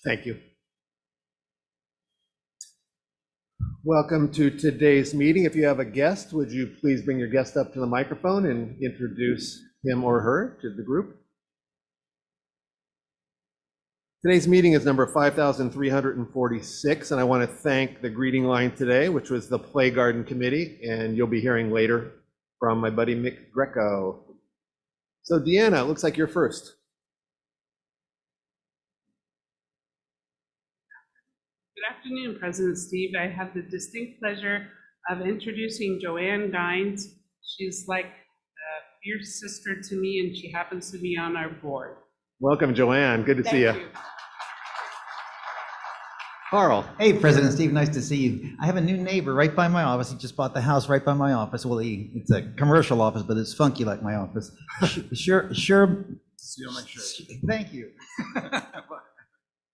Thank you. Welcome to today's meeting. If you have a guest, would you please bring your guest up to the microphone and introduce him or her to the group? Today's meeting is number 5346, and I want to thank the greeting line today, which was the Play Garden Committee, and you'll be hearing later from my buddy Mick Greco. So Deanna, it looks like you're first. Good afternoon, President Steve. I have the distinct pleasure of introducing Joanne Gines. She's like a fierce sister to me, and she happens to be on our board. Welcome, Joanne. Good to see you. Carl. Hey, President Steve, nice to see you. I have a new neighbor right by my office. He just bought the house right by my office. Well, it's a commercial office, but it's funky like my office. Sure. Steal my shirt. Thank you.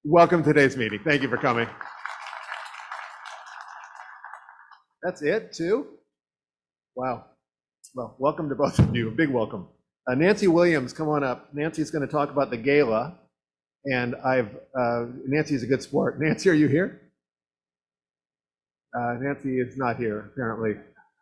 Welcome to today's meeting. Thank you for coming. That's it, too? Wow. Well, welcome to both of you. A big welcome. Nancy Williams, come on up. Nancy's going to talk about the gala. And Nancy's a good sport. Nancy, are you here? Nancy is not here, apparently.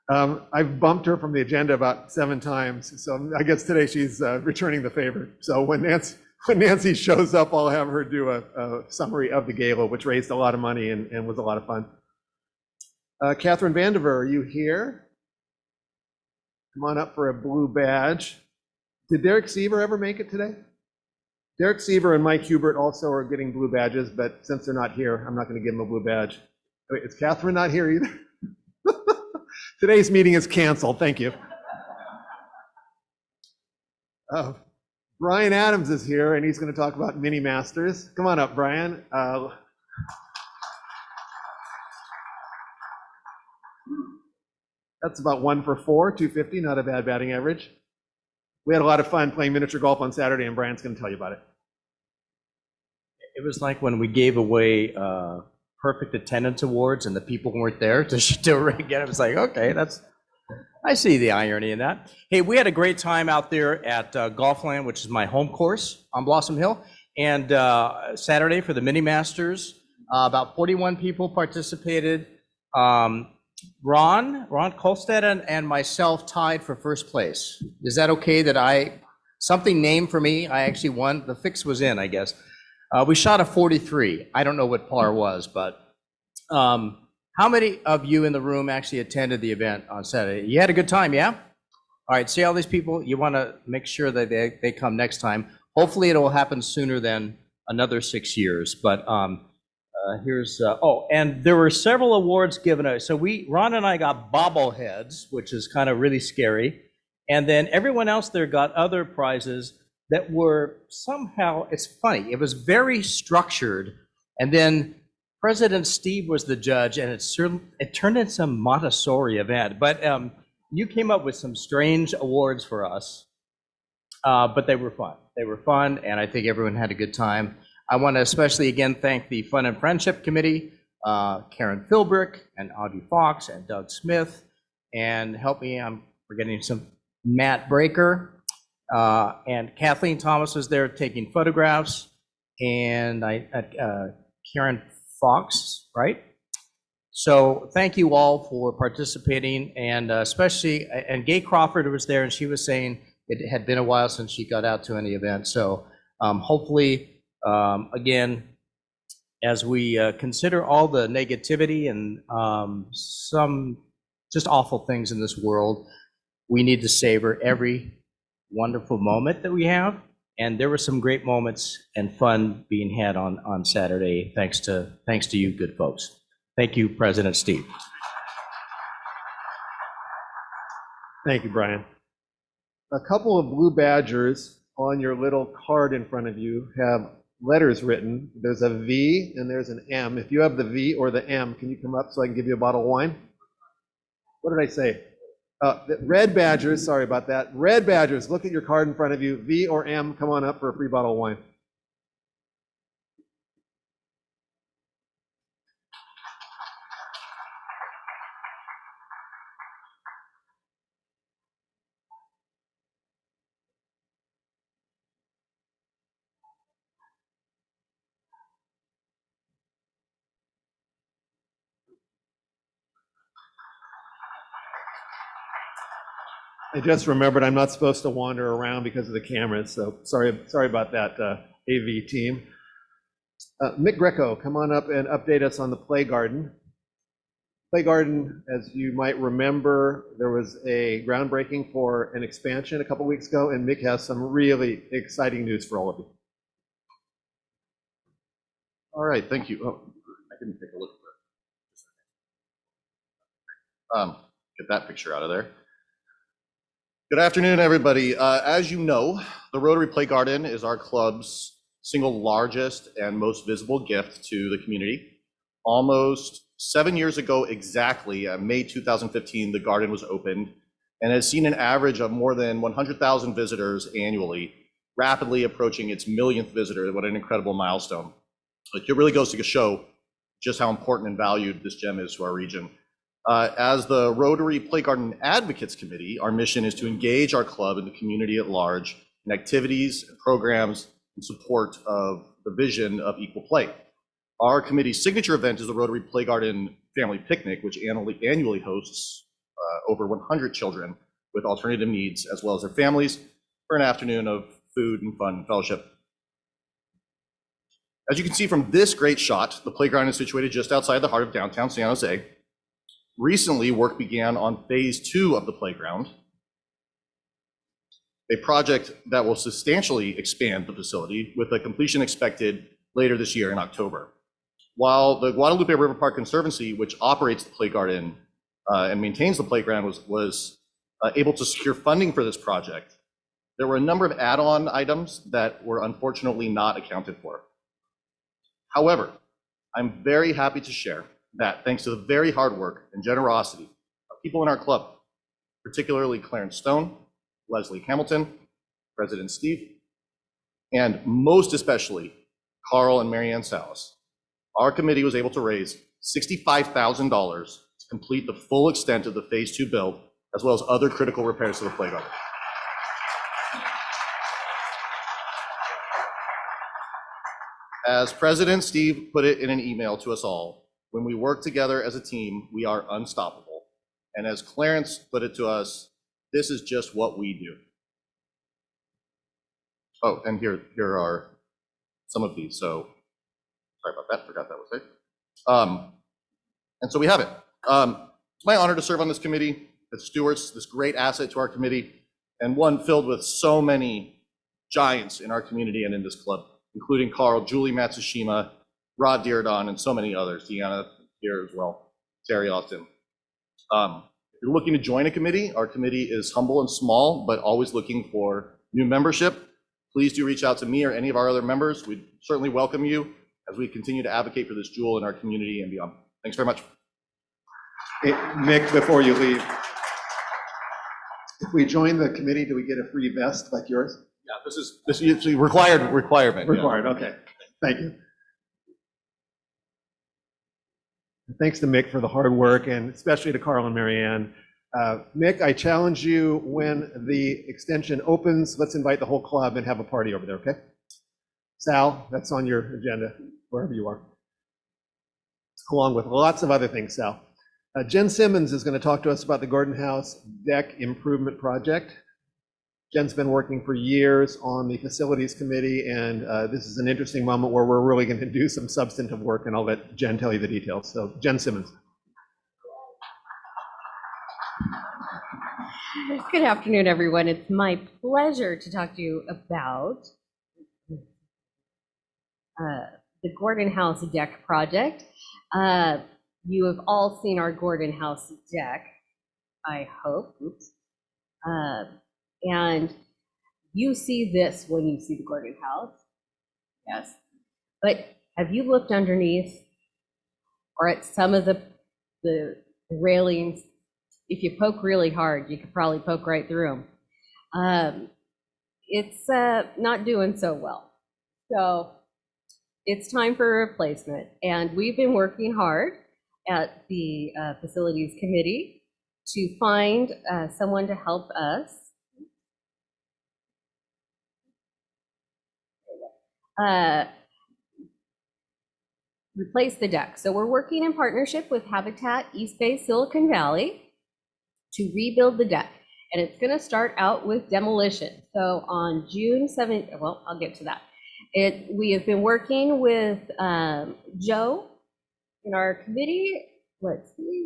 I've bumped her from the agenda about 7 times. So I guess today she's returning the favor. So when Nancy shows up, I'll have her do a summary of the gala, which raised a lot of money and was a lot of fun. Catherine Vandiver, are you here? Come on up for a blue badge. Did Derek Seaver ever make it today? Derek Seaver and Mike Hubert also are getting blue badges, but since they're not here, I'm not going to give them a blue badge. Wait, is Catherine not here either? Today's meeting is canceled. Thank you. Brian Adams is here, and he's going to talk about mini masters. Come on up, Brian. That's about 1 for 4, 250, not a bad batting average. We had a lot of fun playing miniature golf on Saturday, and Brian's going to tell you about it. It was like when we gave away perfect attendance awards and the people weren't there to do it again. It was like, okay, I see the irony in that. Hey, we had a great time out there at Golfland, which is my home course on Blossom Hill. And Saturday for the Mini Masters, about 41 people participated. Ron Kolstad and myself tied for first place. Is that okay that something named for me? I actually won. The fix was in, I guess. We shot a 43. I don't know what par was, but how many of you in the room actually attended the event on Saturday? You had a good time, yeah? All right, see all these people? You want to make sure that they come next time. Hopefully it will happen sooner than another 6 years, but and there were several awards given out. So Ron and I got bobbleheads, which is kind of really scary. And then everyone else there got other prizes that were somehow, it's funny, it was very structured. And then President Steve was the judge, and it turned into some Montessori event. But you came up with some strange awards for us, but they were fun. They were fun, and I think everyone had a good time. I want to especially again thank the Fun and Friendship Committee, Karen Philbrick and Audrey Fox and Doug Smith, and help me, I'm forgetting some, Matt Breaker, and Kathleen Thomas was there taking photographs, and Karen Fox, right? So thank you all for participating, and especially, and Gay Crawford was there, and she was saying it had been a while since she got out to any event. So hopefully, again, as we consider all the negativity and some just awful things in this world, we need to savor every wonderful moment that we have. And there were some great moments and fun being had on Saturday, thanks to you good folks. Thank you, President Steve. Thank you, Brian. A couple of blue badgers on your little card in front of you have letters written. There's a V and there's an M. If you have the V or the M, can you come up so I can give you a bottle of wine? What did I say? Red badgers, sorry about that. Red badgers, look at your card in front of you. V or M, come on up for a free bottle of wine. I just remembered I'm not supposed to wander around because of the cameras, so sorry about that, AV team. Mick Greco, come on up and update us on the Play Garden. Play Garden, as you might remember, there was a groundbreaking for an expansion a couple weeks ago, and Mick has some really exciting news for all of you. All right, thank you. Oh, I didn't take a look at it. Get that picture out of there. Good afternoon, everybody. As you know, the Rotary Play Garden is our club's single largest and most visible gift to the community. Almost 7 years ago exactly, May 2015, the garden was opened and has seen an average of more than 100,000 visitors annually, rapidly approaching its millionth visitor. What an incredible milestone. It really goes to show just how important and valued this gem is to our region. As the Rotary Play Garden Advocates Committee, our mission is to engage our club and the community at large in activities and programs in support of the vision of equal play. Our committee's signature event is the Rotary Play Garden Family Picnic, which annually hosts over 100 children with alternative needs, as well as their families, for an afternoon of food and fun and fellowship. As you can see from this great shot, the playground is situated just outside the heart of downtown San Jose. Recently, work began on phase 2 of the playground, a project that will substantially expand the facility with a completion expected later this year in October. While the Guadalupe River Park Conservancy, which operates the play garden and maintains the playground, was able to secure funding for this project, there were a number of add-on items that were unfortunately not accounted for. However, I'm very happy to share that thanks to the very hard work and generosity of people in our club, particularly Clarence Stone, Leslie Hamilton, President Steve, and most especially Carl and Marianne Salas, our committee was able to raise $65,000 to complete the full extent of the phase 2 build, as well as other critical repairs to the playground. As President Steve put it in an email to us all, when we work together as a team, we are unstoppable. And as Clarence put it to us, this is just what we do. Oh, and here are some of these. So sorry about that, forgot that was there. And so we have it. It's my honor to serve on this committee as stewards, this great asset to our committee, and one filled with so many giants in our community and in this club, including Carl, Julie Matsushima, Rod Diardon, and so many others, Deanna here as well, Terry Austin. If you're looking to join a committee, our committee is humble and small, but always looking for new membership. Please do reach out to me or any of our other members. We'd certainly welcome you as we continue to advocate for this jewel in our community and beyond. Thanks very much. Hey, Mick, before you leave, if we join the committee, do we get a free vest like yours? Yeah, this is a requirement. Required, okay. Thank you. Thanks to Mick for the hard work, and especially to Carl and Marianne. Mick, I challenge you, when the extension opens, let's invite the whole club and have a party over there, okay? Sal, that's on your agenda, wherever you are. Along with lots of other things, Sal. Jen Simmons is going to talk to us about the Gordon House Deck Improvement Project. Jen's been working for years on the facilities committee, and this is an interesting moment where we're really going to do some substantive work, and I'll let Jen tell you the details. So, Jen Simmons. Good afternoon, everyone. It's my pleasure to talk to you about the Gordon House Deck Project. You have all seen our Gordon House deck, I hope. Oops. And you see this when you see the Gordon House, yes. But have you looked underneath or at some of the railings? If you poke really hard, you could probably poke right through them. It's not doing so well. So it's time for a replacement. And we've been working hard at the facilities committee to find someone to help us replace the deck. So we're working in partnership with Habitat East Bay Silicon Valley to rebuild the deck. And it's going to start out with demolition. So on June 7th, well, I'll get to that. We have been working with Joe in our committee. Let's see,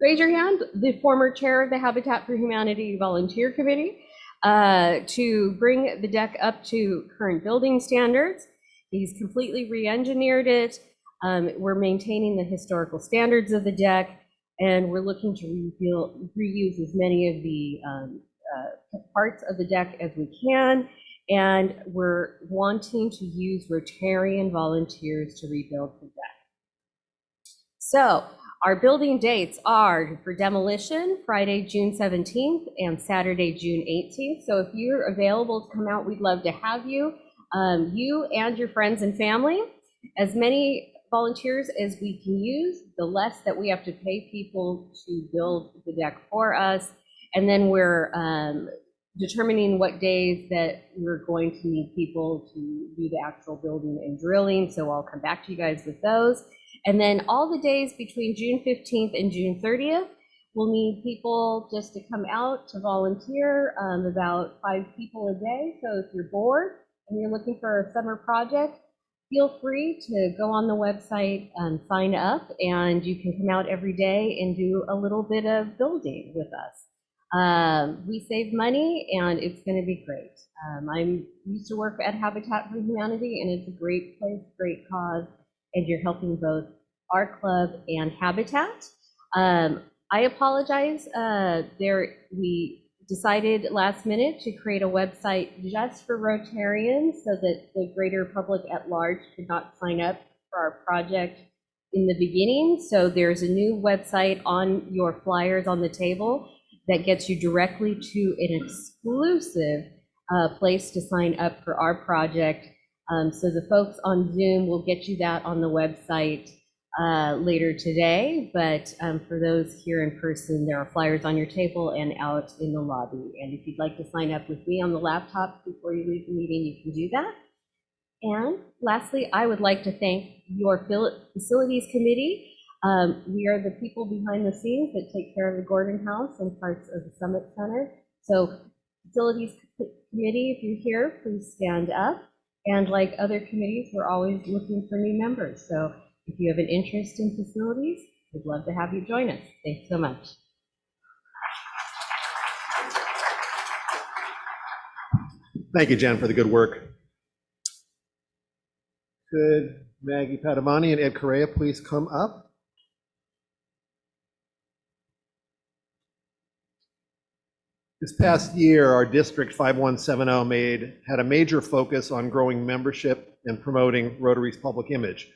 raise your hand, the former chair of the Habitat for Humanity Volunteer Committee, to bring the deck up to current building standards. He's completely re-engineered it. We're maintaining the historical standards of the deck, and we're looking to reuse as many of the parts of the deck as we can. And we're wanting to use Rotarian volunteers to rebuild the deck. So our building dates are for demolition, Friday, June 17th and Saturday, June 18th. So if you're available to come out, we'd love to have you. You and your friends and family, as many volunteers as we can use, the less that we have to pay people to build the deck for us. And then we're determining what days that we're going to need people to do the actual building and drilling. So I'll come back to you guys with those. And then all the days between June 15th and June 30th, we'll need people just to come out to volunteer, about 5 people a day. So if you're bored and you're looking for a summer project, feel free to go on the website and sign up, and you can come out every day and do a little bit of building with us. We save money, and it's going to be great. I used to work at Habitat for Humanity, and it's a great place, great cause, and you're helping both our club and Habitat. I apologize. We decided last minute to create a website just for Rotarians so that the greater public at large could not sign up for our project in the beginning. So there's a new website on your flyers on the table that gets you directly to an exclusive place to sign up for our project. So the folks on Zoom will get you that on the website later today, but for those here in person, there are flyers on your table and out in the lobby. And if you'd like to sign up with me on the laptop before you leave the meeting, you can do that. And lastly, I would like to thank your facilities committee. We are the people behind the scenes that take care of the Gordon House and parts of the Summit Center. So facilities committee, if you're here, please stand up. And like other committees, we're always looking for new members. So if you have an interest in facilities, we'd love to have you join us. Thanks so much. Thank you, Jen, for the good work. Could Maggie Padamani and Ed Correa please come up? This past year, our District 5170 had a major focus on growing membership and promoting Rotary's public image.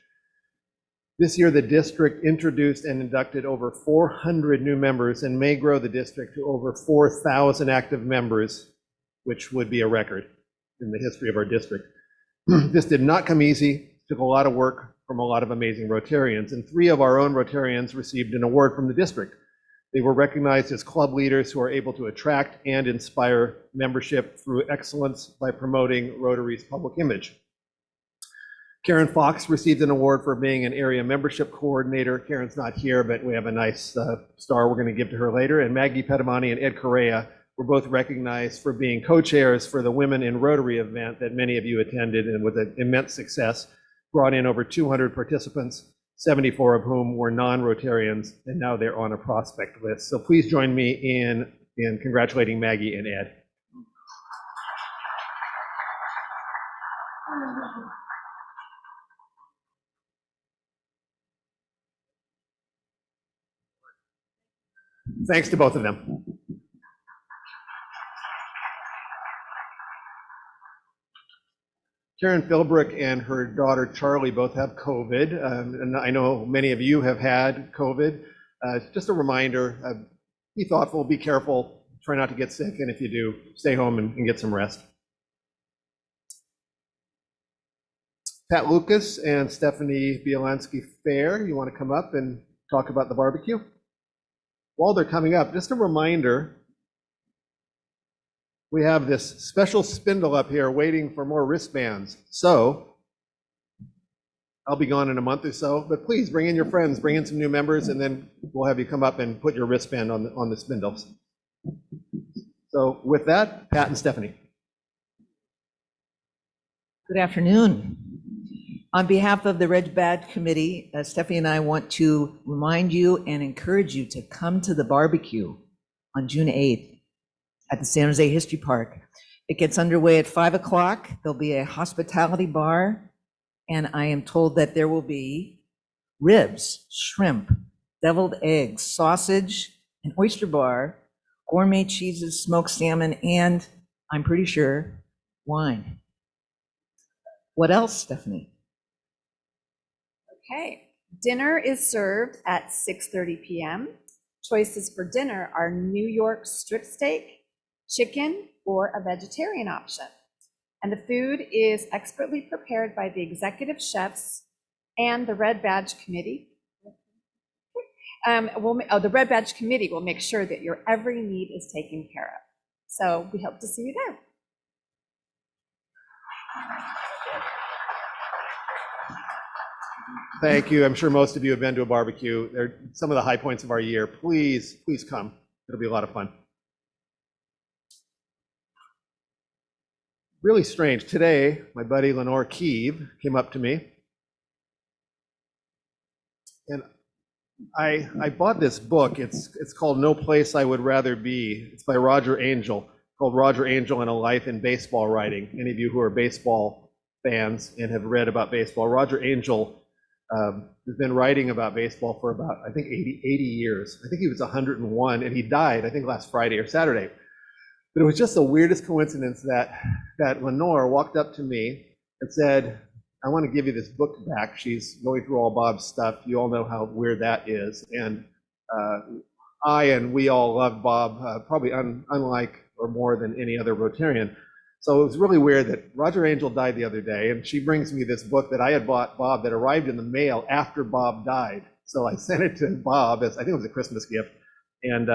This year, the district introduced and inducted over 400 new members and may grow the district to over 4,000 active members, which would be a record in the history of our district. This did not come easy, took a lot of work from a lot of amazing Rotarians, and 3 of our own Rotarians received an award from the district. They were recognized as club leaders who are able to attract and inspire membership through excellence by promoting Rotary's public image. Karen Fox received an award for being an area membership coordinator. Karen's not here, but we have a nice star we're going to give to her later. And Maggie Pedamani and Ed Correa were both recognized for being co-chairs for the Women in Rotary event that many of you attended and with an immense success, brought in over 200 participants, 74 of whom were non-Rotarians, and now they're on a prospect list. So please join me in congratulating Maggie and Ed. Thanks to both of them. Karen Philbrook and her daughter Charlie both have COVID, and I know many of you have had COVID. Just a reminder, be thoughtful, be careful, try not to get sick, and if you do, stay home and get some rest. Pat Lucas and Stephanie Bielansky-Fair, you want to come up and talk about the barbecue? While they're coming up, just a reminder, we have this special spindle up here waiting for more wristbands. So I'll be gone in a month or so, but please bring in your friends, bring in some new members, and then we'll have you come up and put your wristband on the spindles. So with that, Pat and Stephanie. Good afternoon. On behalf of the Red Badge Committee, Stephanie and I want to remind you and encourage you to come to the barbecue on June 8th at the San Jose History Park. It gets underway at 5 o'clock. There'll be a hospitality bar, and I am told that there will be ribs, shrimp, deviled eggs, sausage, an oyster bar, gourmet cheeses, smoked salmon, and I'm pretty sure wine. What else, Stephanie? Okay, dinner is served at 6:30 p.m. Choices for dinner are New York strip steak, chicken, or a vegetarian option. And the food is expertly prepared by the executive chefs and the Red Badge Committee. The Red Badge Committee will make sure that your every need is taken care of. So we hope to see you there. Thank you. I'm sure most of you have been to a barbecue. They're some of the high points of our year. Please, please come. It'll be a lot of fun. Really strange. Today, my buddy Lenore Keeve came up to me, and I bought this book. It's called No Place I Would Rather Be. It's by Roger Angell, called Roger Angell and a Life in Baseball Writing. Any of you who are baseball fans and have read about baseball, Roger Angell has been writing about baseball for about, I think, 80 years. I think he was 101, and he died, I think, last Friday or Saturday. But it was just the weirdest coincidence that Lenore walked up to me and said, I want to give you this book back. She's going through all Bob's stuff. You all know how weird that is. And we all love Bob, probably unlike or more than any other Rotarian. So it was really weird that Roger Angell died the other day, and she brings me this book that I had bought Bob that arrived in the mail after Bob died. So I sent it to Bob as, I think it was a Christmas gift. And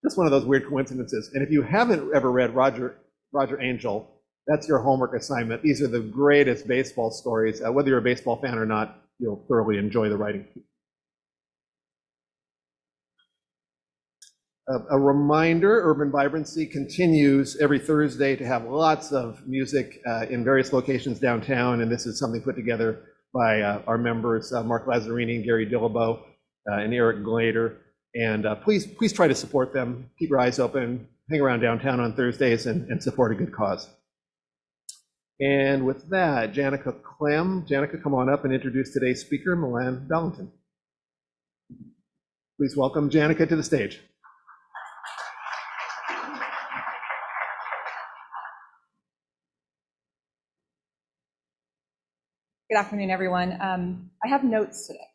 just one of those weird coincidences. And if you haven't ever read Roger Angell, that's your homework assignment. These are the greatest baseball stories. Whether you're a baseball fan or not, you'll thoroughly enjoy the writing. A reminder, Urban Vibrancy continues every Thursday to have lots of music in various locations downtown, and this is something put together by our members, Mark Lazzarini, Gary Dillabo, and Eric Glader. And please try to support them. Keep your eyes open, hang around downtown on Thursdays, and support a good cause. And with that, Janica Clem. Janica, come on up and introduce today's speaker, Milan Balinton. Please welcome Janica to the stage. Good afternoon, everyone. I have notes today.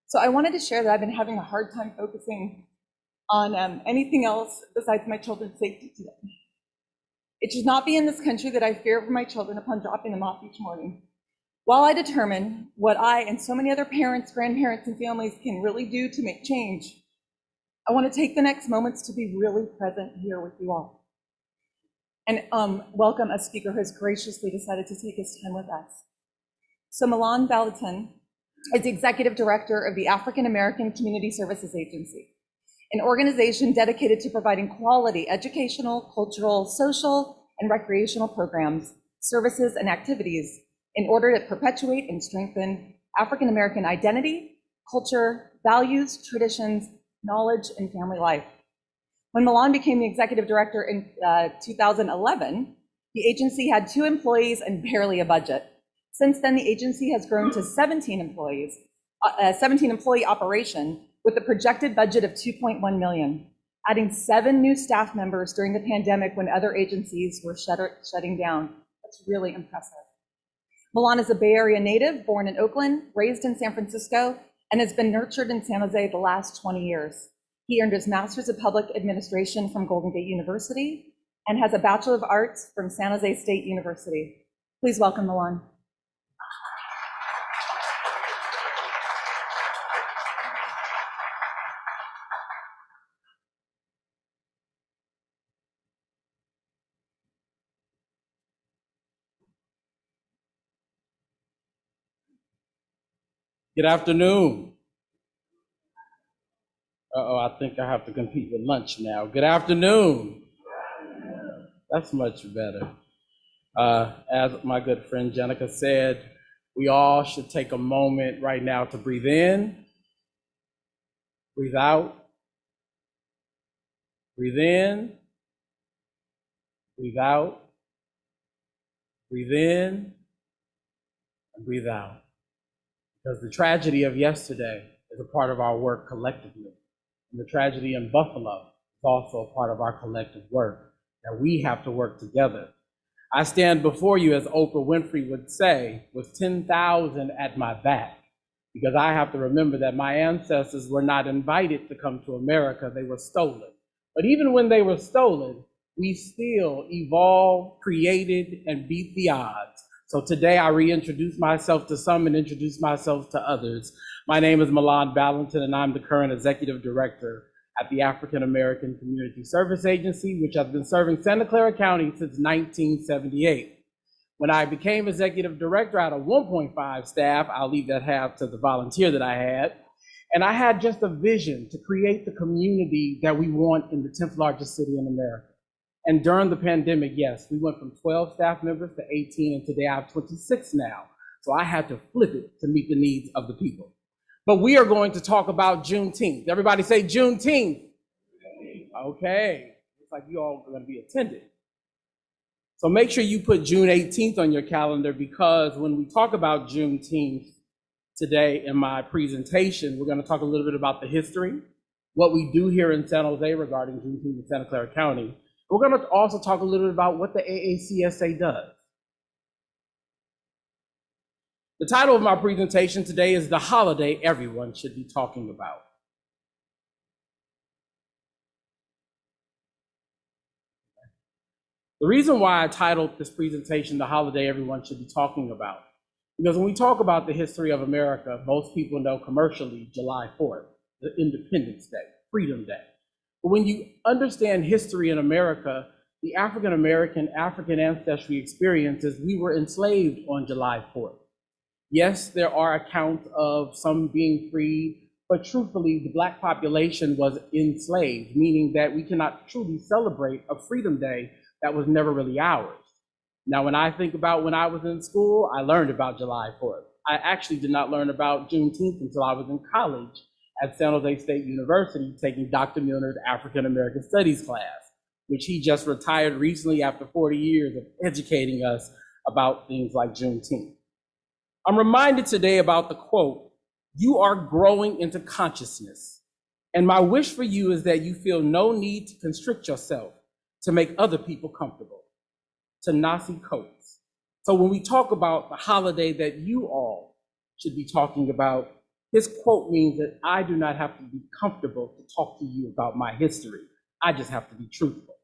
So I wanted to share that I've been having a hard time focusing on anything else besides my children's safety today. It should not be in this country that I fear for my children upon dropping them off each morning. While I determine what I and so many other parents, grandparents, and families can really do to make change, I want to take the next moments to be really present here with you all. And welcome a speaker who has graciously decided to take his time with us. So Milan Balinton is the Executive Director of the African American Community Services Agency, an organization dedicated to providing quality educational, cultural, social, and recreational programs, services, and activities in order to perpetuate and strengthen African American identity, culture, values, traditions, knowledge, and family life. When Milan became the executive director in 2011, the agency had 2 employees and barely a budget. Since then, the agency has grown to 17 employees, 17-employee operation with a projected budget of $2.1 million, adding 7 new staff members during the pandemic when other agencies were shutting down. That's really impressive. Milan is a Bay Area native, born in Oakland, raised in San Francisco, and has been nurtured in San Jose the last 20 years. He earned his Master's of Public Administration from Golden Gate University and has a Bachelor of Arts from San Jose State University. Please welcome Milan. Good afternoon. Uh-oh, I think I have to compete with lunch now. Good afternoon. That's much better. As my good friend Jenica said, we all should take a moment right now to breathe in, breathe out, breathe in, breathe out, breathe in, and breathe out. Because the tragedy of yesterday is a part of our work collectively. And the tragedy in Buffalo is also a part of our collective work, that we have to work together. I stand before you, as Oprah Winfrey would say, with 10,000 at my back, because I have to remember that my ancestors were not invited to come to America, they were stolen. But even when they were stolen, we still evolved, created, and beat the odds. So today I reintroduce myself to some and introduce myself to others. My name is Milan Balinton, and I'm the current executive director at the African American Community Service Agency, which has been serving Santa Clara County since 1978. When I became executive director, I had a 1.5 staff. I'll leave that half to the volunteer that I had. And I had just a vision to create the community that we want in the 10th largest city in America. And during the pandemic, yes, we went from 12 staff members to 18, and today I have 26 now. So I had to flip it to meet the needs of the people. But we are going to talk about Juneteenth. Everybody say Juneteenth. Okay, looks like you all are going to be attending. So make sure you put June 18th on your calendar, because when we talk about Juneteenth today in my presentation, we're going to talk a little bit about the history, what we do here in San Jose regarding Juneteenth in Santa Clara County. We're going to also talk a little bit about what the AACSA does. The title of my presentation today is The Holiday Everyone Should Be Talking About. The reason why I titled this presentation The Holiday Everyone Should Be Talking About, because when we talk about the history of America, most people know commercially July 4th, the Independence Day, Freedom Day. But when you understand history in America, the African American, African ancestry experiences, we were enslaved on July 4th. Yes, there are accounts of some being freed, but truthfully, the Black population was enslaved, meaning that we cannot truly celebrate a Freedom Day that was never really ours. Now, when I think about when I was in school, I learned about July 4th. I actually did not learn about Juneteenth until I was in college at San Jose State University, taking Dr. Milner's African American Studies class, which he just retired recently after 40 years of educating us about things like Juneteenth. I'm reminded today about the quote, "You are growing into consciousness, and my wish for you is that you feel no need to constrict yourself to make other people comfortable." Ta-Nehisi Coates. So when we talk about the holiday that you all should be talking about, his quote means that I do not have to be comfortable to talk to you about my history. I just have to be truthful.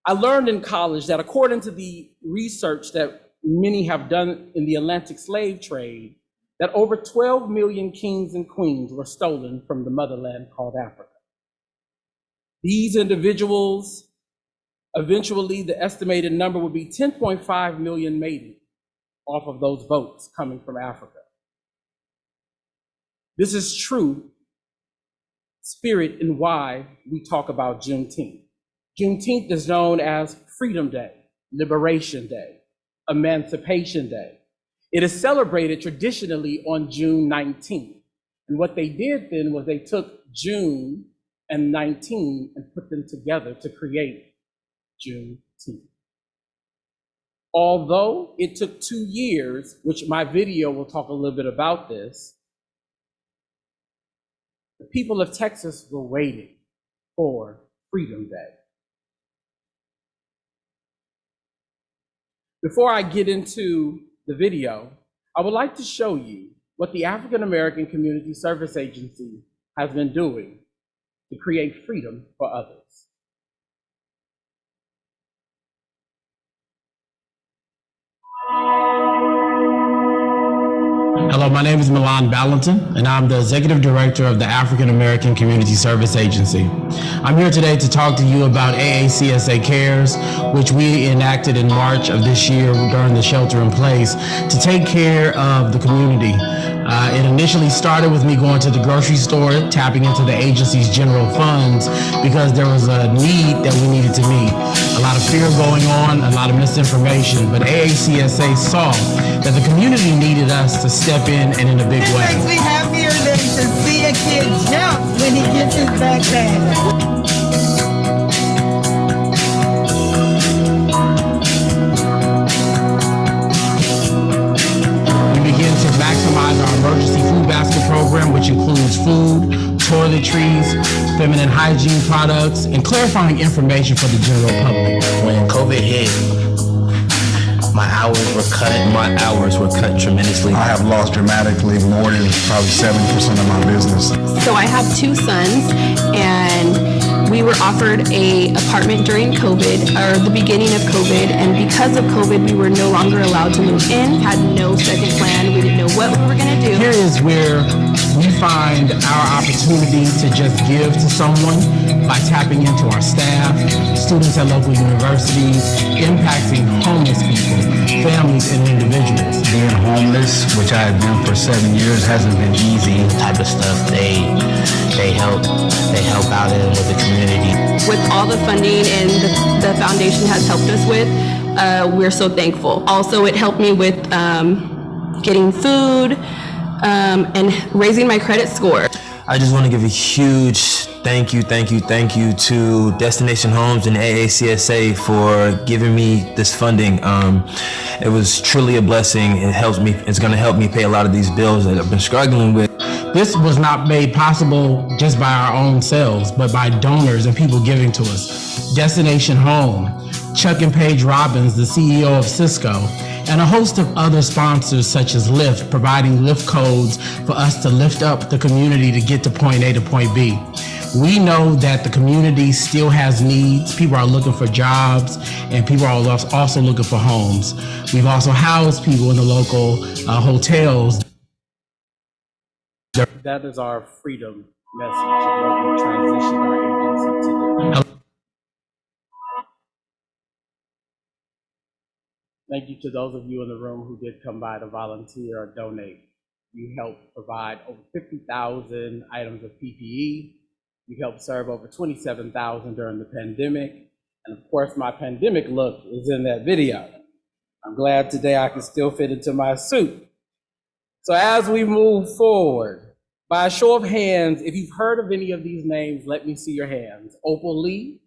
I learned in college that according to the research that many have done in the Atlantic slave trade, that over 12 million kings and queens were stolen from the motherland called Africa. These individuals, eventually the estimated number would be 10.5 million made off of those votes coming from Africa. This is true spirit in why we talk about Juneteenth. Juneteenth is known as Freedom Day, Liberation Day, Emancipation Day. It is celebrated traditionally on June 19th. And what they did then was they took June and 19 and put them together to create Juneteenth. Although it took 2 years, which my video will talk a little bit about this, the people of Texas were waiting for Freedom Day. Before I get into the video, I would like to show you what the African American Community Service Agency has been doing to create freedom for others. Hello, my name is Milan Balinton, and I'm the Executive Director of the African American Community Service Agency. I'm here today to talk to you about AACSA Cares, which we enacted in March of this year during the shelter in place to take care of the community. It initially started with me going to the grocery store, tapping into the agency's general funds because there was a need that we needed to meet. A lot of fear going on, a lot of misinformation, but AACSA saw that the community needed us to step in and in a big way. It makes me happier than to see a kid jump when he gets his backpack. Maximize our emergency food basket program, which includes food, toiletries, feminine hygiene products, and clarifying information for the general public. When COVID hit, my hours were cut tremendously. I have lost dramatically more than probably 70% of my business. So I have two sons, and we were offered an apartment during COVID, or the beginning of COVID, and because of COVID, we were no longer allowed to move in, had no second plan, we didn't know what we were gonna do. Here is where we find our opportunity to just give to someone by tapping into our staff, students at local universities, impacting homeless people, families, and individuals. Being homeless, which I have been for 7 years, hasn't been easy. Type of stuff they help out in with the community. With all the funding and the foundation has helped us with, we're so thankful. Also, it helped me with getting food and raising my credit score. I just want to give a huge thank you to Destination Homes and AACSA for giving me this funding. It was truly a blessing. It's going to help me pay a lot of these bills that I've been struggling with. This was not made possible just by our own selves, but by donors and people giving to us. Destination Home, Chuck and Paige Robbins, the CEO of Cisco, and a host of other sponsors such as Lyft, providing Lyft codes for us to lift up the community to get to point A to point B. We know that the community still has needs. People are looking for jobs, and people are also looking for homes. We've also housed people in the local hotels. That is our freedom message of what we transitioned our agency to do. Thank you to those of you in the room who did come by to volunteer or donate. You helped provide over 50,000 items of PPE. You helped serve over 27,000 during the pandemic. And of course, my pandemic look is in that video. I'm glad today I can still fit into my suit. So as we move forward, by a show of hands, if you've heard of any of these names, let me see your hands. Opal Lee,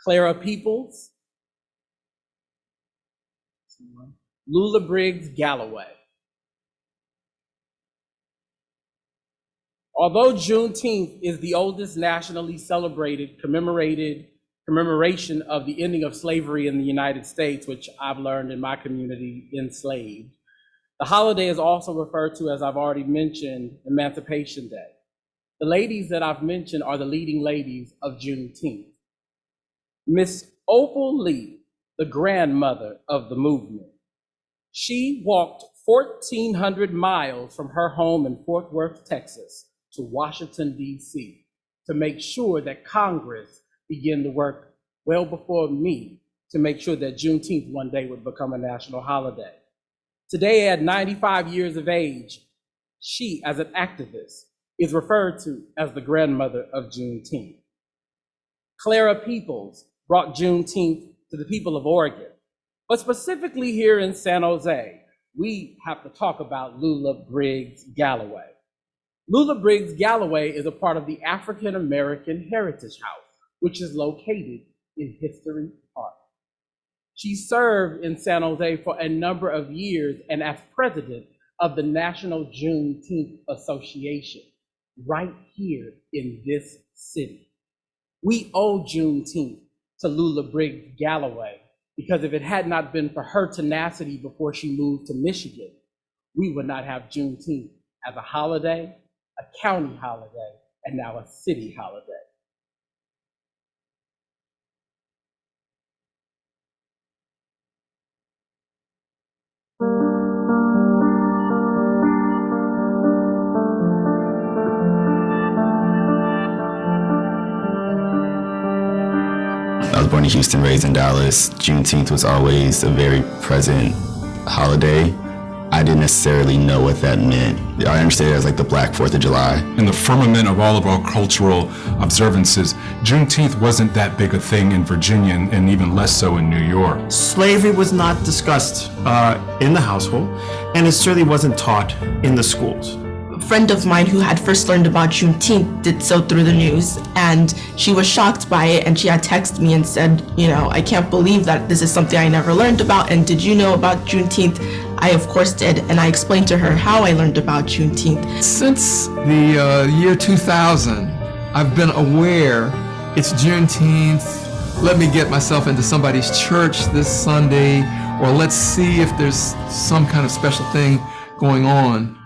Clara Peoples, Lula Briggs Galloway. Although Juneteenth is the oldest nationally celebrated commemoration of the ending of slavery in the United States, which I've learned in my community, enslaved, the holiday is also referred to, as I've already mentioned, Emancipation Day. The ladies that I've mentioned are the leading ladies of Juneteenth. Miss Opal Lee, the grandmother of the movement, she walked 1,400 miles from her home in Fort Worth, Texas, to Washington, D.C., to make sure that Congress began to work well before me to make sure that Juneteenth one day would become a national holiday. Today, at 95 years of age, she, as an activist, is referred to as the grandmother of Juneteenth. Clara Peoples brought Juneteenth to the people of Oregon, but specifically here in San Jose, we have to talk about Lula Briggs Galloway. Lula Briggs Galloway is a part of the African American Heritage House, which is located in History Park. She served in San Jose for a number of years and as president of the National Juneteenth Association, right here in this city. We owe Juneteenth to Lula Briggs Galloway, because if it had not been for her tenacity before she moved to Michigan, we would not have Juneteenth as a holiday, a county holiday, and now a city holiday. I was born in Houston, raised in Dallas. Juneteenth was always a very present holiday. I didn't necessarily know what that meant. I understood it as like the Black 4th of July. In the firmament of all of our cultural observances, Juneteenth wasn't that big a thing in Virginia and even less so in New York. Slavery was not discussed in the household, and it certainly wasn't taught in the schools. A friend of mine who had first learned about Juneteenth did so through the news, and she was shocked by it, and she had texted me and said, you know, I can't believe that this is something I never learned about, and did you know about Juneteenth? I of course did, and I explained to her how I learned about Juneteenth. Since the year 2000, I've been aware it's Juneteenth. Let me get myself into somebody's church this Sunday, or let's see if there's some kind of special thing going on.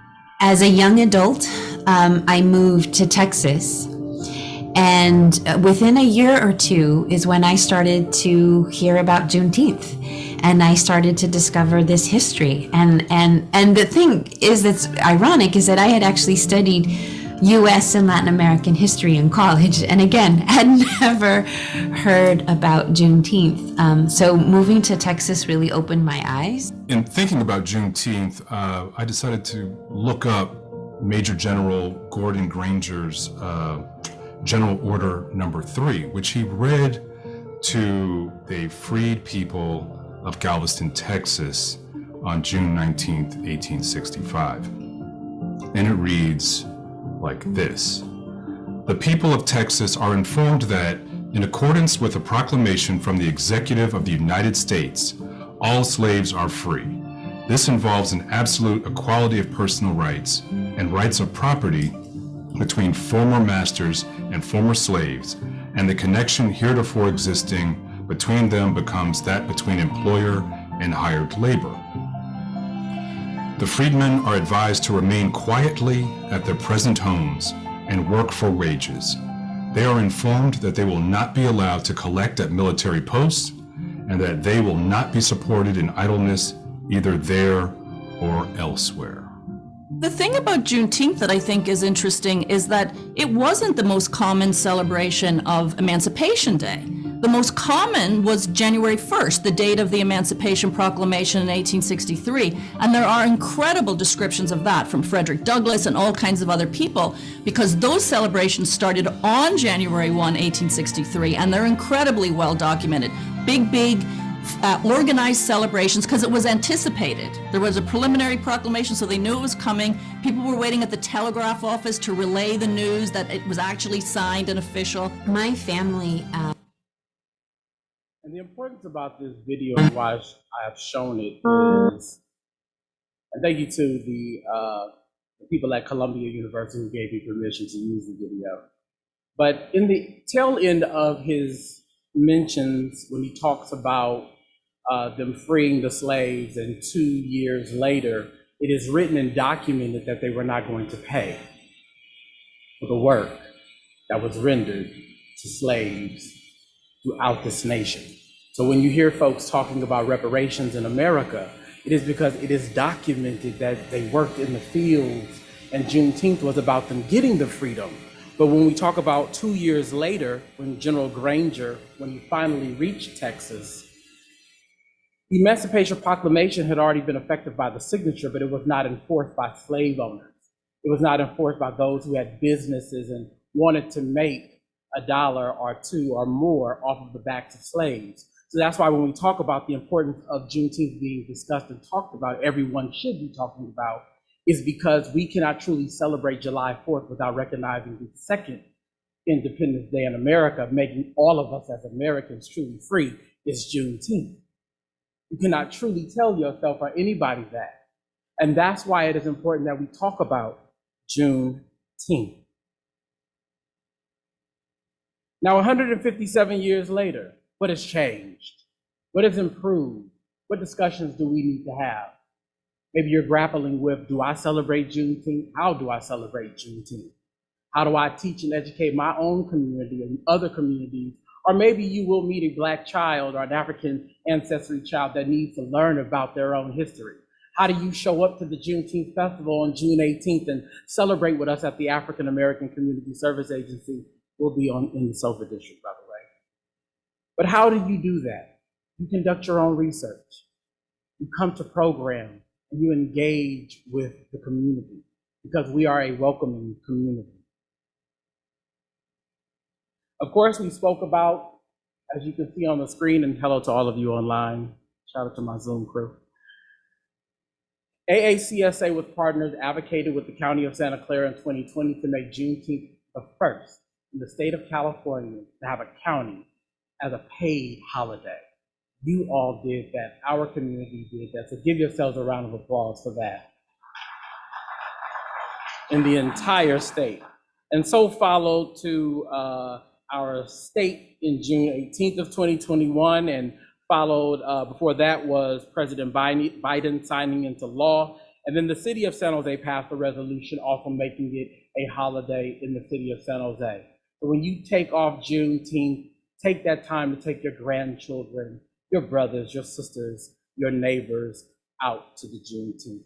As a young adult, I moved to Texas, and within a year or two is when I started to hear about Juneteenth, and I started to discover this history. And the thing is that's ironic is that I had actually studied U.S. and Latin American history in college, and again, had never heard about Juneteenth. So moving to Texas really opened my eyes. In thinking about Juneteenth, I decided to look up Major General Gordon Granger's General Order Number 3, which he read to the freed people of Galveston, Texas on June 19th, 1865. And it reads like this. The people of Texas are informed that, in accordance with a proclamation from the Executive of the United States, all slaves are free. This involves an absolute equality of personal rights and rights of property between former masters and former slaves, and the connection heretofore existing between them becomes that between employer and hired labor. The freedmen are advised to remain quietly at their present homes and work for wages. They are informed that they will not be allowed to collect at military posts and that they will not be supported in idleness either there or elsewhere. The thing about Juneteenth that I think is interesting is that it wasn't the most common celebration of Emancipation Day. The most common was January 1st, the date of the Emancipation Proclamation in 1863, and there are incredible descriptions of that from Frederick Douglass and all kinds of other people, because those celebrations started on January 1, 1863, and they're incredibly well documented. Big, organized celebrations, because it was anticipated. There was a preliminary proclamation, so they knew it was coming. People were waiting at the telegraph office to relay the news that it was actually signed and official. My family... And the importance about this video, and why I have shown it, is, and thank you to the people at Columbia University who gave me permission to use the video. But in the tail end of his mentions, when he talks about them freeing the slaves, and 2 years later, it is written and documented that they were not going to pay for the work that was rendered to slaves throughout this nation. So when you hear folks talking about reparations in America, it is because it is documented that they worked in the fields, and Juneteenth was about them getting the freedom. But when we talk about 2 years later, when General Granger, when he finally reached Texas, the Emancipation Proclamation had already been effective by the signature, but it was not enforced by slave owners. It was not enforced by those who had businesses and wanted to make $1 or $2 or more off of the backs of slaves. So that's why when we talk about the importance of Juneteenth being discussed and talked about, everyone should be talking about, is because we cannot truly celebrate July 4th without recognizing the second Independence Day in America, making all of us as Americans truly free, is Juneteenth. You cannot truly tell yourself or anybody that. And that's why it is important that we talk about Juneteenth. Now, 157 years later, what has changed? What has improved? What discussions do we need to have? Maybe you're grappling with, do I celebrate Juneteenth? How do I celebrate Juneteenth? How do I teach and educate my own community and other communities? Or maybe you will meet a Black child or an African ancestry child that needs to learn about their own history. How do you show up to the Juneteenth Festival on June 18th and celebrate with us at the African American Community Service Agency? We'll be in the Sofa District, by the way. But how do you do that? You conduct your own research. You come to programs. and you engage with the community, because we are a welcoming community. Of course, we spoke about, as you can see on the screen, and hello to all of you online, shout out to my Zoom crew. AACSA with partners advocated with the County of Santa Clara in 2020 to make Juneteenth the first in the state of California to have a county as a paid holiday. You all did that. Our community did that. So give yourselves a round of applause for that. In the entire state. And so followed to our state in June 18th of 2021, and followed before that was President Biden signing into law. And then the city of San Jose passed a resolution also making it a holiday in the city of San Jose. So when you take off Juneteenth, take that time to take your grandchildren, your brothers, your sisters, your neighbors out to the Juneteenth.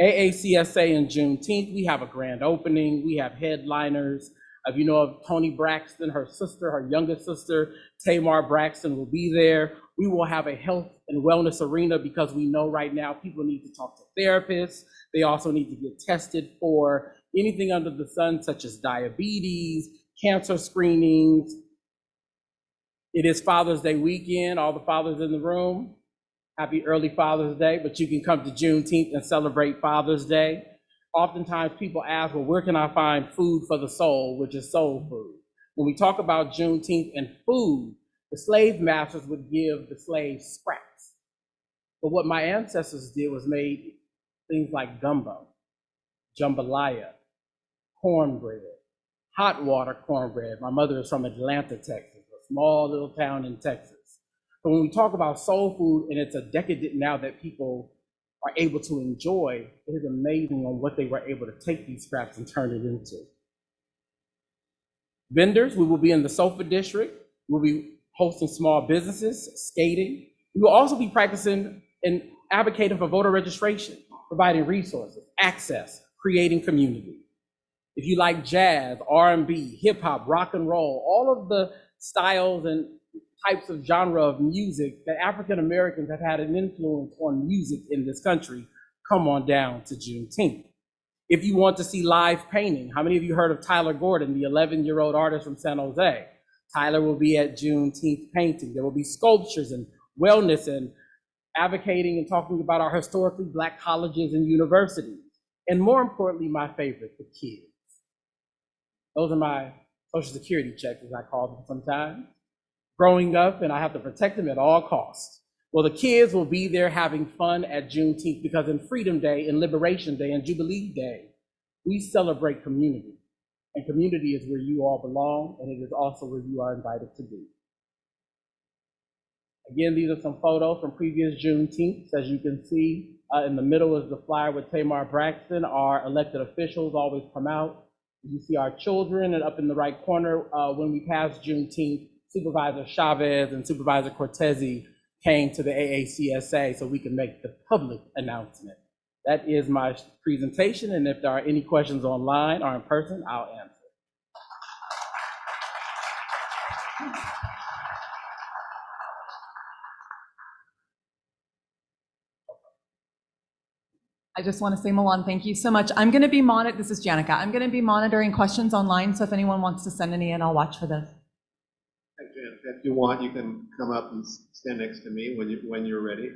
AACSA and Juneteenth, we have a grand opening, we have headliners. If you know of Toni Braxton, her sister, her youngest sister, Tamar Braxton will be there. We will have a health and wellness arena because we know right now people need to talk to therapists. They also need to get tested for anything under the sun, such as diabetes, cancer screenings. It is Father's Day weekend, all the fathers in the room. Happy early Father's Day, but you can come to Juneteenth and celebrate Father's Day. Oftentimes people ask, well, where can I find food for the soul, which is soul food? When we talk about Juneteenth and food, the slave masters would give the slaves scraps. But what my ancestors did was made things like gumbo, jambalaya, cornbread, hot water cornbread. My mother is from Atlanta, Texas, a small little town in Texas. But when we talk about soul food, and it's a decade now that people are able to enjoy, it is amazing on what they were able to take these scraps and turn it into. Vendors, we will be in the Sofa District. We'll be hosting small businesses, skating. We will also be practicing and advocating for voter registration, providing resources, access, creating community. If you like jazz, R&B, hip hop, rock and roll, all of the styles and types of genre of music that African Americans have had an influence on music in this country, come on down to Juneteenth. If you want to see live painting, how many of you heard of Tyler Gordon, the 11-year-old artist from San Jose? Tyler will be at Juneteenth painting. There will be sculptures and wellness and advocating and talking about our historically Black colleges and universities. And more importantly, my favorite, the kids. Those are my Social Security checks, as I call them sometimes. Growing up, and I have to protect them at all costs. Well, the kids will be there having fun at Juneteenth because in Freedom Day and Liberation Day and Jubilee Day, we celebrate community. And community is where you all belong, and it is also where you are invited to be. Again, these are some photos from previous Juneteenths. As you can see, in the middle is the flyer with Tamar Braxton. Our elected officials always come out. You see our children, and up in the right corner, when we passed Juneteenth, Supervisor Chavez and Supervisor Cortese came to the AACSA so we can make the public announcement. That is my presentation, and if there are any questions online or in person, I'll answer. I just want to say, Milan, thank you so much. I'm going to be this is Janica. I'm going to be monitoring questions online, so if anyone wants to send any in, I'll watch for those. If you want, you can come up and stand next to me when you're ready.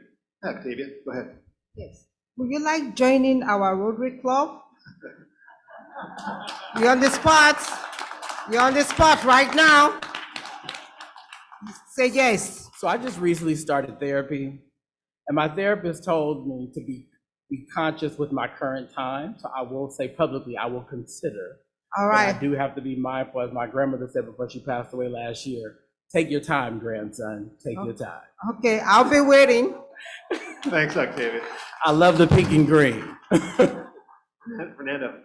Octavia, go ahead. Yes. Would you like joining our Rotary Club? You're on the spot. You're on the spot right now. Say yes. So I just recently started therapy, and my therapist told me to be conscious with my current time. So I will say publicly, I will consider. All right. But I do have to be mindful, as my grandmother said before she passed away last year. Take your time, grandson. Take your time. Okay, I'll be waiting. Thanks, Octavia. I love the pink and green. Fernando.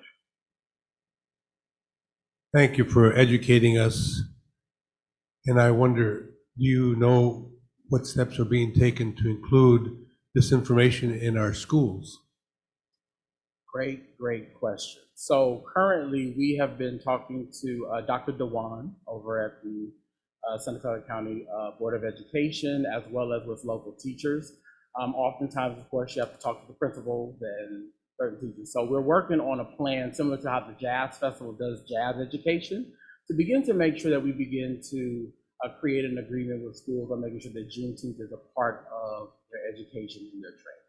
Thank you for educating us. And I wonder, do you know what steps are being taken to include this information in our schools? Great, great question. So currently, we have been talking to Dr. Dewan over at the Santa Clara County Board of Education, as well as with local teachers. Oftentimes, of course, you have to talk to the principals and certain teachers. So we're working on a plan similar to how the Jazz Festival does jazz education to begin to make sure that we begin to create an agreement with schools on making sure that Juneteenth is a part of their education and their training.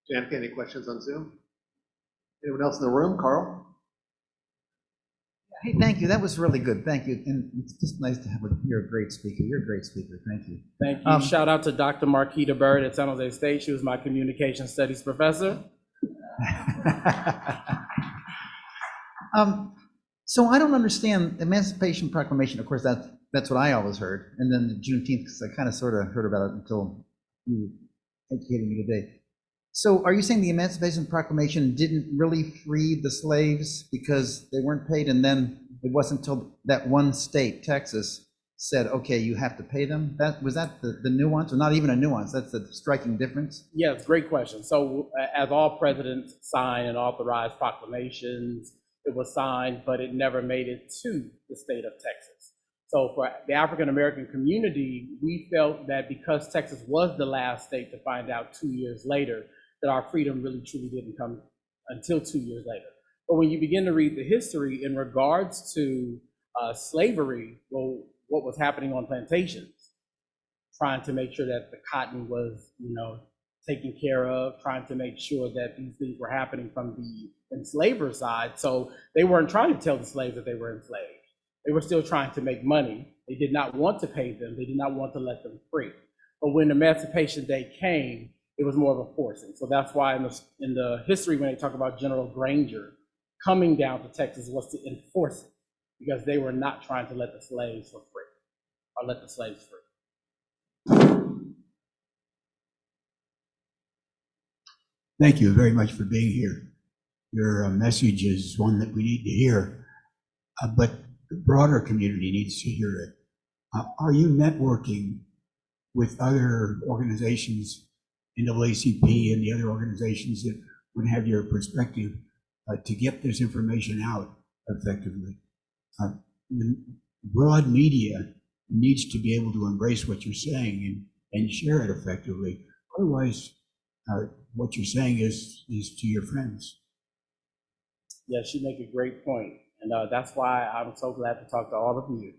Janica, any questions on Zoom? Anyone else in the room? Carl? Hey, thank you. That was really good. Thank you. And it's just nice to have you're a great speaker. You're a great speaker. Thank you. Thank you. Shout out to Dr. Marquita Bird at San Jose State. She was my communication studies professor. So I don't understand Emancipation Proclamation. Of course, that's what I always heard. And then the Juneteenth, because I kind of sort of heard about it until you educated me today. So are you saying the Emancipation Proclamation didn't really free the slaves because they weren't paid, and then it wasn't until that one state, Texas, said, okay, you have to pay them? Was that the nuance, or not even a nuance? That's the striking difference? Yes, great question. So as all presidents sign and authorize proclamations, it was signed, but it never made it to the state of Texas. So for the African American community, we felt that because Texas was the last state to find out 2 years later, that our freedom really truly didn't come until 2 years later. But when you begin to read the history in regards to slavery, well, what was happening on plantations, trying to make sure that the cotton was, taken care of, trying to make sure that these things were happening from the enslaver side. So they weren't trying to tell the slaves that they were enslaved. They were still trying to make money. They did not want to pay them. They did not want to let them free. But when Emancipation Day came, it was more of a forcing. So that's why in the history, when they talk about General Granger coming down to Texas, was to enforce it, because they were not trying to let the slaves for free, or let the slaves free. Thank you very much for being here. Your message is one that we need to hear, but the broader community needs to hear it. Are you networking with other organizations, NAACP and the other organizations that would have your perspective to get this information out effectively? The broad media needs to be able to embrace what you're saying and share it effectively. Otherwise, what you're saying is to your friends. Yes, you make a great point. And that's why I'm so glad to talk to all of you,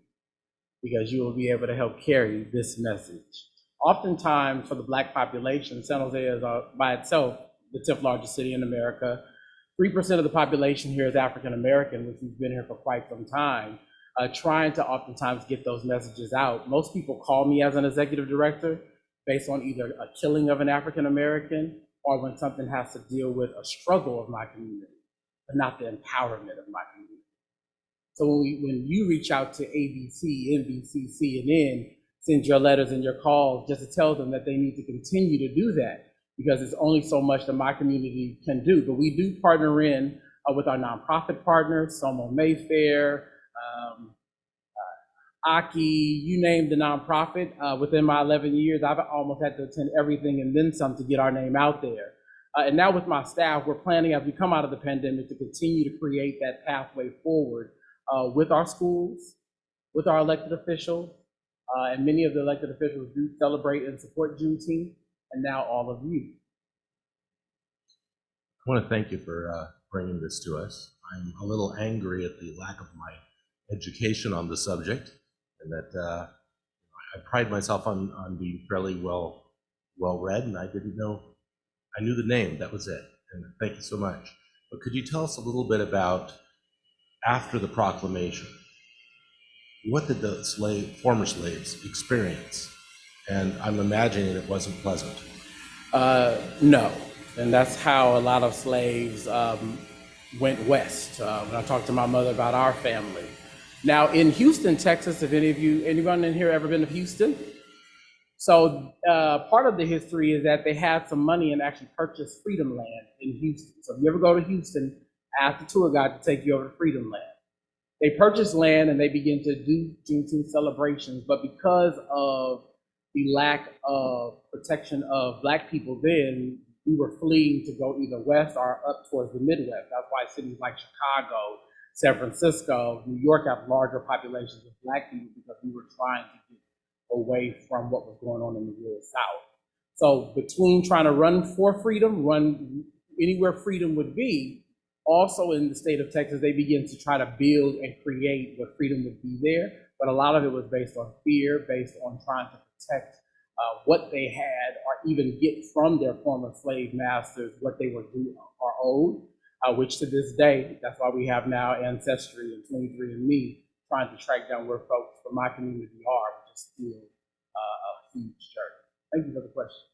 because you will be able to help carry this message. Oftentimes, for the Black population, San Jose is by itself the 10th largest city in America. 3% of the population here is African American, which we've been here for quite some time, trying to oftentimes get those messages out. Most people call me as an executive director based on either a killing of an African American or when something has to deal with a struggle of my community, but not the empowerment of my community. So when you reach out to ABC, NBC, CNN, send your letters and your calls just to tell them that they need to continue to do that, because it's only so much that my community can do. But we do partner in with our nonprofit partners, Somo Mayfair, Aki, you name the nonprofit. Within my 11 years, I've almost had to attend everything and then some to get our name out there. And now with my staff, we're planning as we come out of the pandemic to continue to create that pathway forward with our schools, with our elected officials, and many of the elected officials do celebrate and support Juneteenth, and now all of you. I want to thank you for bringing this to us. I'm a little angry at the lack of my education on the subject, and that I pride myself on being fairly well read, and I didn't know, I knew the name, that was it, and thank you so much. But could you tell us a little bit about, after the proclamation, what did the former slaves experience? And I'm imagining it wasn't pleasant. No, and that's how a lot of slaves went west. When I talked to my mother about our family. Now in Houston, Texas, if anyone in here ever been to Houston? So part of the history is that they had some money and actually purchased Freedom Land in Houston. So if you ever go to Houston, ask the tour guide to take you over to Freedom Land. They purchased land and they began to do Juneteenth celebrations, but because of the lack of protection of Black people then, we were fleeing to go either west or up towards the Midwest. That's why cities like Chicago, San Francisco, New York have larger populations of Black people, because we were trying to get away from what was going on in the real South. So between trying to run for freedom, run anywhere freedom would be, also in the state of Texas, they begin to try to build and create where freedom would be there. But a lot of it was based on fear, based on trying to protect what they had, or even get from their former slave masters what they were due or owed, which to this day, that's why we have now Ancestry and 23andMe trying to track down where folks from my community are, which is still a huge journey. Thank you for the question.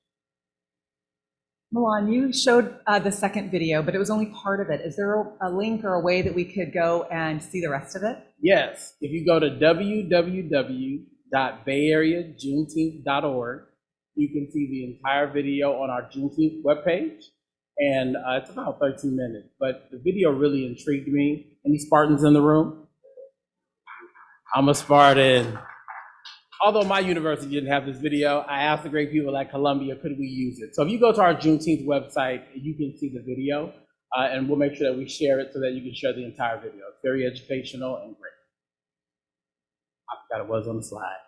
Milan, you showed the second video, but it was only part of it. Is there a link or a way that we could go and see the rest of it? Yes, if you go to www.bayareajuneteenth.org, you can see the entire video on our Juneteenth webpage, and it's about 13 minutes. But the video really intrigued me. Any Spartans in the room? I'm a Spartan. Although my university didn't have this video, I asked the great people at Columbia, could we use it? So if you go to our Juneteenth website, you can see the video, and we'll make sure that we share it so that you can share the entire video. It's very educational and great. I forgot it was on the slide.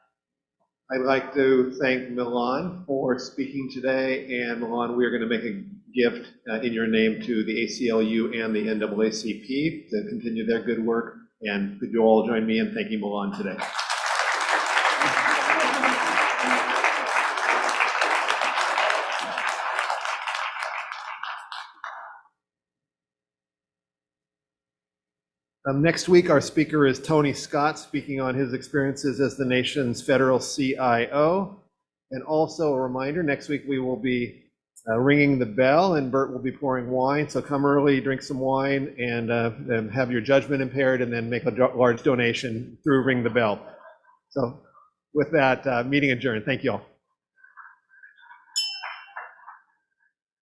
I'd like to thank Milan for speaking today, and Milan, we are going to make a gift in your name to the ACLU and the NAACP to continue their good work, and could you all join me in thanking Milan today? Next week, our speaker is Tony Scott, speaking on his experiences as the nation's federal CIO. And also a reminder, next week we will be ringing the bell, and Bert will be pouring wine. So come early, drink some wine, and have your judgment impaired, and then make a large donation through Ring the Bell. So with that, meeting adjourned. Thank you all.